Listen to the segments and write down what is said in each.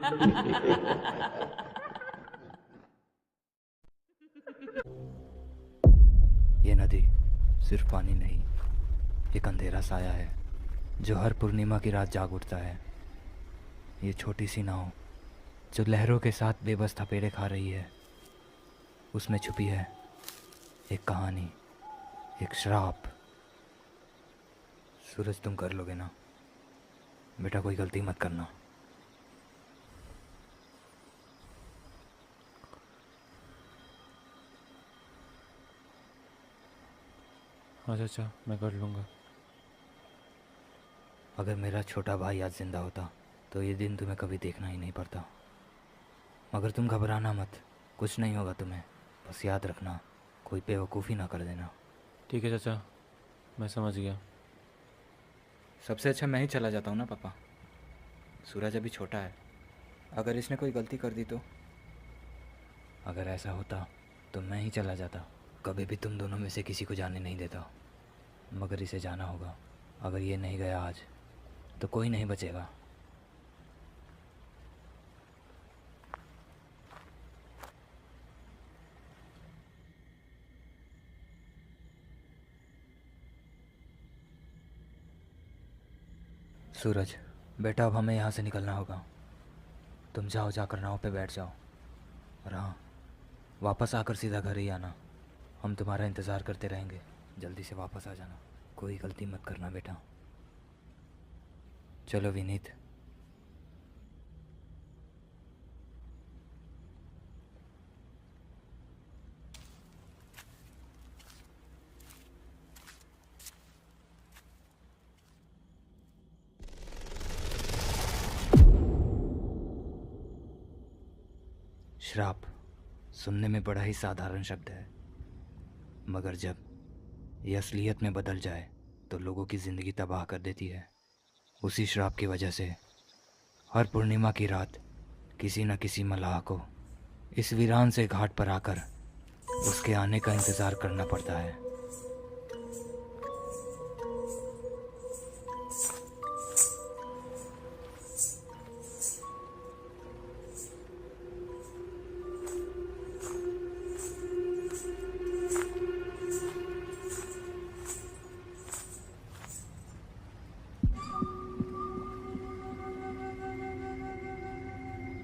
ये नदी सिर्फ पानी नहीं, एक अंधेरा साया है जो हर पूर्णिमा की रात जाग उठता है। ये छोटी सी नाव जो लहरों के साथ बेबस थपेड़े खा रही है, उसमें छुपी है एक कहानी, एक श्राप। सूरज, तुम कर लोगे ना बेटा, कोई गलती मत करना। हाँ चाचा, मैं कर लूँगा। अगर मेरा छोटा भाई आज जिंदा होता तो ये दिन तुम्हें कभी देखना ही नहीं पड़ता। मगर तुम घबराना मत, कुछ नहीं होगा तुम्हें। बस याद रखना, कोई बेवकूफ़ी ना कर देना। ठीक है चाचा, मैं समझ गया। सबसे अच्छा मैं ही चला जाता हूँ ना पापा। सूरज अभी छोटा है, अगर इसने कोई गलती कर दी तो। अगर ऐसा होता तो मैं ही चला जाता, कभी भी तुम दोनों में से किसी को जाने नहीं देता। मगर इसे जाना होगा। अगर ये नहीं गया आज तो कोई नहीं बचेगा। सूरज बेटा, अब हमें यहाँ से निकलना होगा। तुम जाओ, जाकर नाव पे बैठ जाओ। और हाँ, वापस आकर सीधा घर ही आना। हम तुम्हारा इंतज़ार करते रहेंगे। जल्दी से वापस आ जाना, कोई गलती मत करना बेटा। चलो विनीत। श्राप सुनने में बड़ा ही साधारण शब्द है, मगर जब ये असलियत में बदल जाए तो लोगों की ज़िंदगी तबाह कर देती है। उसी श्राप की वजह से हर पूर्णिमा की रात किसी न किसी मलाह को इस वीरान से घाट पर आकर उसके आने का इंतज़ार करना पड़ता है।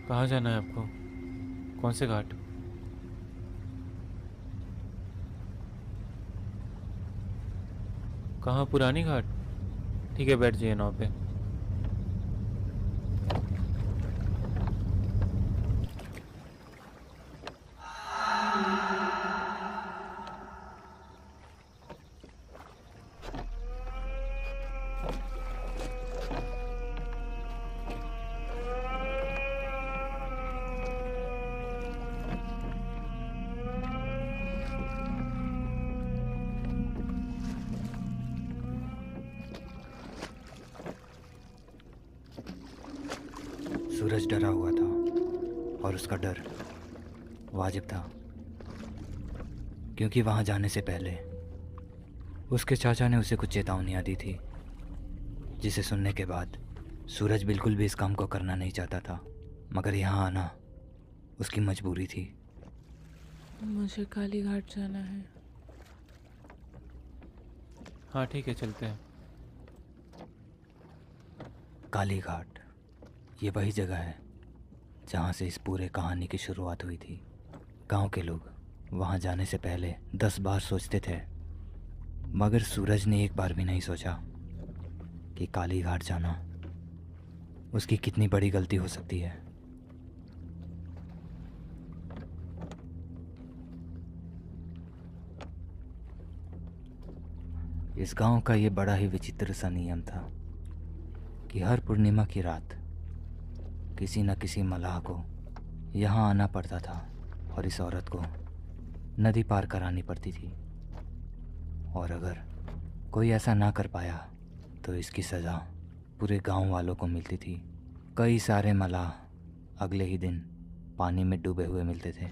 कहाँ जाना है आपको? कौन से घाट? कहाँ, पुरानी घाट? ठीक है, बैठ जाइए नाव पे। सूरज डरा हुआ था और उसका डर वाजिब था, क्योंकि वहाँ जाने से पहले उसके चाचा ने उसे कुछ चेतावनियाँ दी थी, जिसे सुनने के बाद सूरज बिल्कुल भी इस काम को करना नहीं चाहता था। मगर यहाँ आना उसकी मजबूरी थी। मुझे काली घाट जाना है। हाँ ठीक है, चलते हैं। काली घाट ये वही जगह है जहाँ से इस पूरे कहानी की शुरुआत हुई थी। गांव के लोग वहाँ जाने से पहले 10 बार सोचते थे, मगर सूरज ने एक बार भी नहीं सोचा कि काली घाट जाना उसकी कितनी बड़ी गलती हो सकती है। इस गांव का ये बड़ा ही विचित्र सा नियम था कि हर पूर्णिमा की रात किसी न किसी मलाह को यहाँ आना पड़ता था और इस औरत को नदी पार करानी पड़ती थी। और अगर कोई ऐसा ना कर पाया तो इसकी सज़ा पूरे गांव वालों को मिलती थी। कई सारे मलाह अगले ही दिन पानी में डूबे हुए मिलते थे।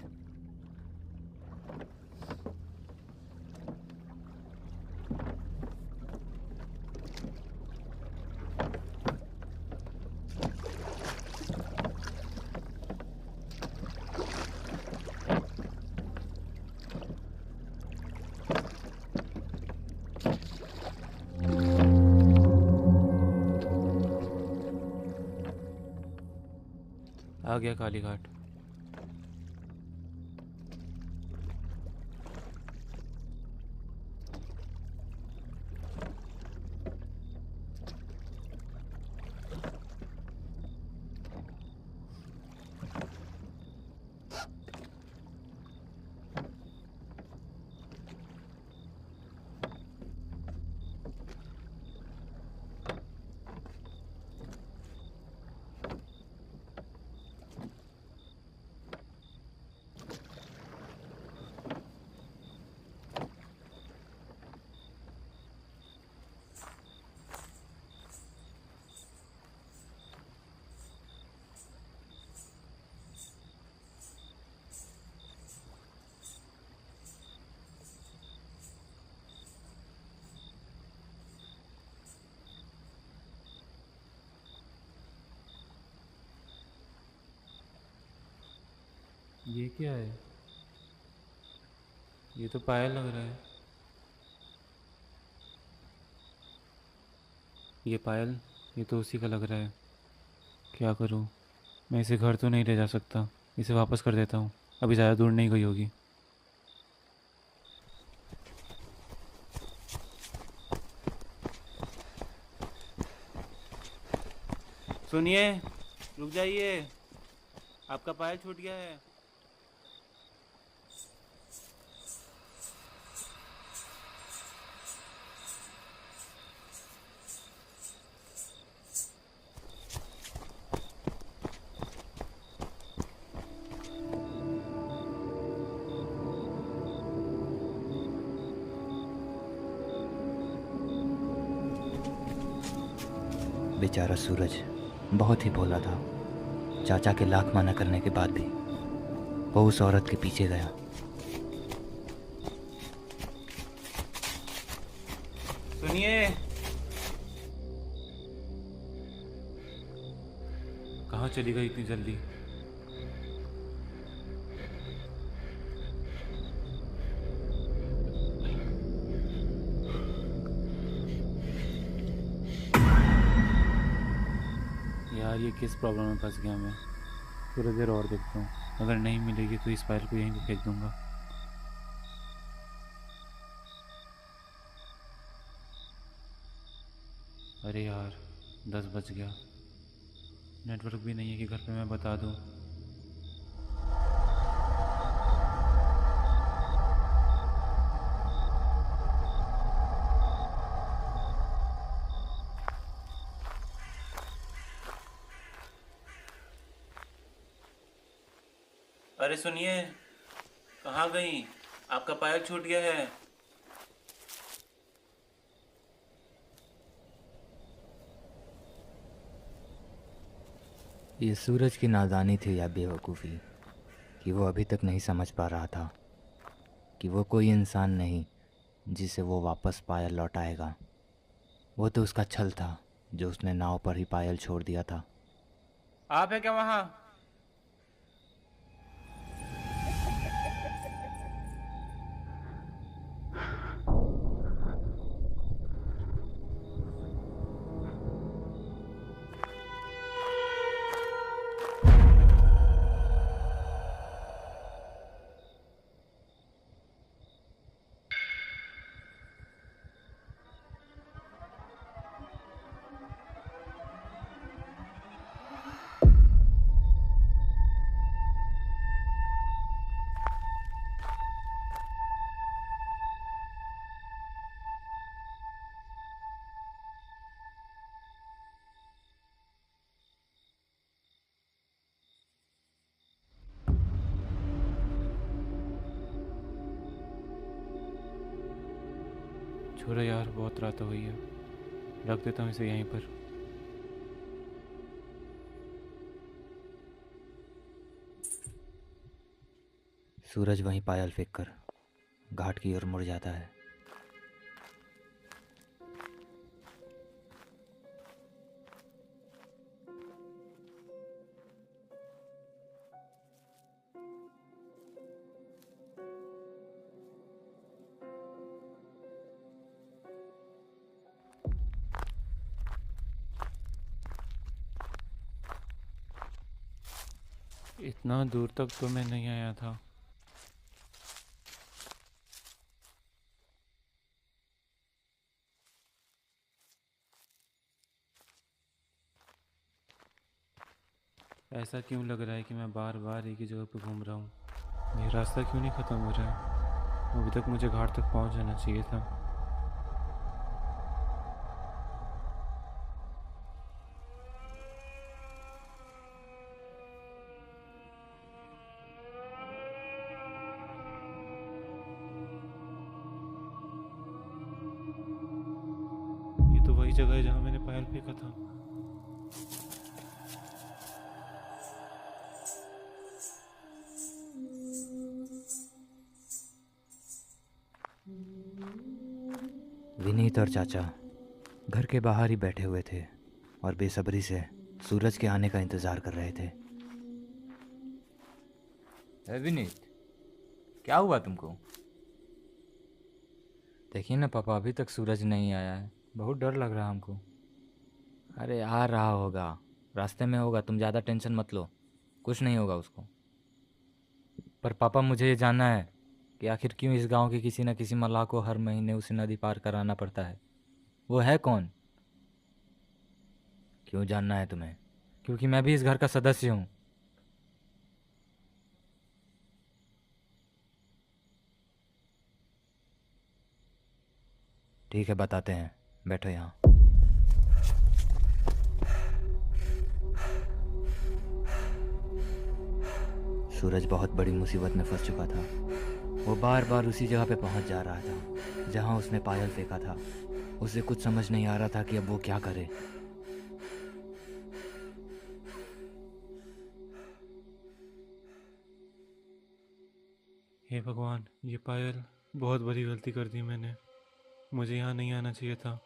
आ गया कालीघाट। ये क्या है? ये तो पायल लग रहा है। ये पायल, ये तो उसी का लग रहा है। क्या करूँ? मैं इसे घर तो नहीं ले जा सकता। इसे वापस कर देता हूँ। अभी ज़्यादा दूर नहीं गई होगी। सुनिए, रुक जाइए। आपका पायल छूट गया है। बेचारा सूरज बहुत ही भोला था। चाचा के लाख मना करने के बाद भी वो उस औरत के पीछे गया। सुनिए, कहाँ चली गई इतनी जल्दी? यार, ये किस प्रॉब्लम में फंस गया मैं। थोड़ी देर और देखता हूँ। अगर नहीं मिलेगी तो इस फाइल को यहीं पे फेंक दूंगा। अरे यार, 10 बज गया। नेटवर्क भी नहीं है कि घर पे मैं बता दूँ। अरे सुनिए, कहाँ गई? आपका पायल छूट गया है। ये सूरज की नादानी थी या बेवकूफ़ी कि वो अभी तक नहीं समझ पा रहा था कि वो कोई इंसान नहीं जिसे वो वापस पायल लौटाएगा। वो तो उसका छल था जो उसने नाव पर ही पायल छोड़ दिया था। आप है क्या वहाँ? छोड़ो यार, बहुत रात हो गई है। रख देता हूँ इसे यहीं पर। सूरज वहीं पायल फेंक कर घाट की ओर मुड़ जाता है। इतना दूर तक तो मैं नहीं आया था। ऐसा क्यों लग रहा है कि मैं बार बार एक ही जगह पे घूम रहा हूँ? ये रास्ता क्यों नहीं ख़त्म हो रहा है? अभी तक मुझे घाट तक पहुँच जाना चाहिए था। ये तो वही जगह है जहाँ मैंने पायल फेंका था। विनीत और चाचा घर के बाहर ही बैठे हुए थे और बेसब्री से सूरज के आने का इंतज़ार कर रहे थे। विनीत, क्या हुआ तुमको? देखिए ना पापा, अभी तक सूरज नहीं आया है। बहुत डर लग रहा है हमको। अरे आ रहा होगा, रास्ते में होगा, तुम ज़्यादा टेंशन मत लो, कुछ नहीं होगा उसको। पर पापा, मुझे ये जानना है कि आखिर क्यों इस गांव के किसी न किसी मल्लाह को हर महीने उसे नदी पार कराना पड़ता है। वो है कौन? क्यों जानना है तुम्हें? क्योंकि मैं भी इस घर का सदस्य हूँ। ठीक है, बताते हैं, बैठो यहाँ। सूरज बहुत बड़ी मुसीबत में फंस चुका था। वो बार बार उसी जगह पे पहुंच जा रहा था जहां उसने पायल फेंका था। उसे कुछ समझ नहीं आ रहा था कि अब वो क्या करे। हे भगवान, ये पायल, बहुत बड़ी गलती कर दी मैंने। मुझे यहाँ नहीं आना चाहिए था।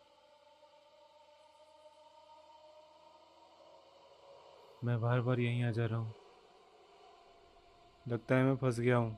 मैं बार बार यहीं आ जा रहा हूँ। लगता है मैं फंस गया हूँ।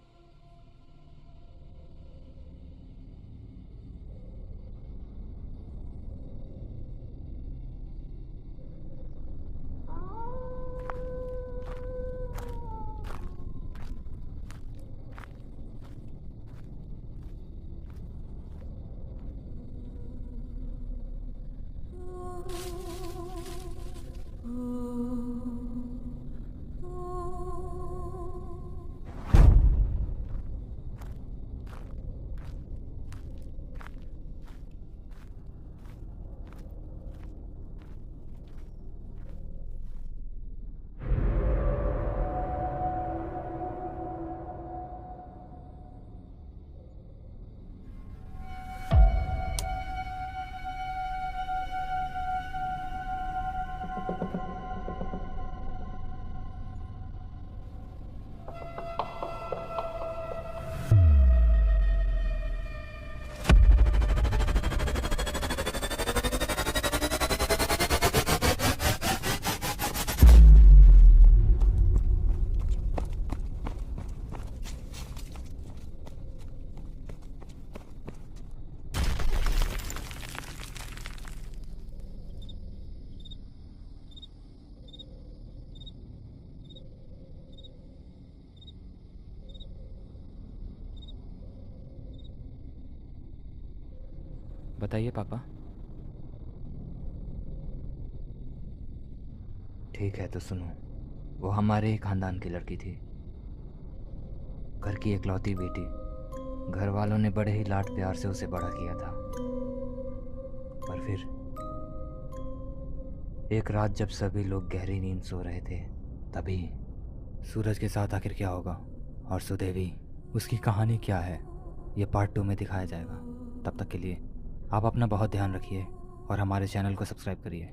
बताइए पापा। ठीक है तो सुनो, वो हमारे ही खानदान की लड़की थी, घर की इकलौती बेटी। घर वालों ने बड़े ही लाड प्यार से उसे बड़ा किया था। पर फिर एक रात जब सभी लोग गहरी नींद सो रहे थे, तभी सूरज के साथ आखिर क्या होगा और सुदेवी, उसकी कहानी क्या है, ये पार्ट 2 में दिखाया जाएगा। तब तक के लिए आप अपना बहुत ध्यान रखिए और हमारे चैनल को सब्सक्राइब करिए।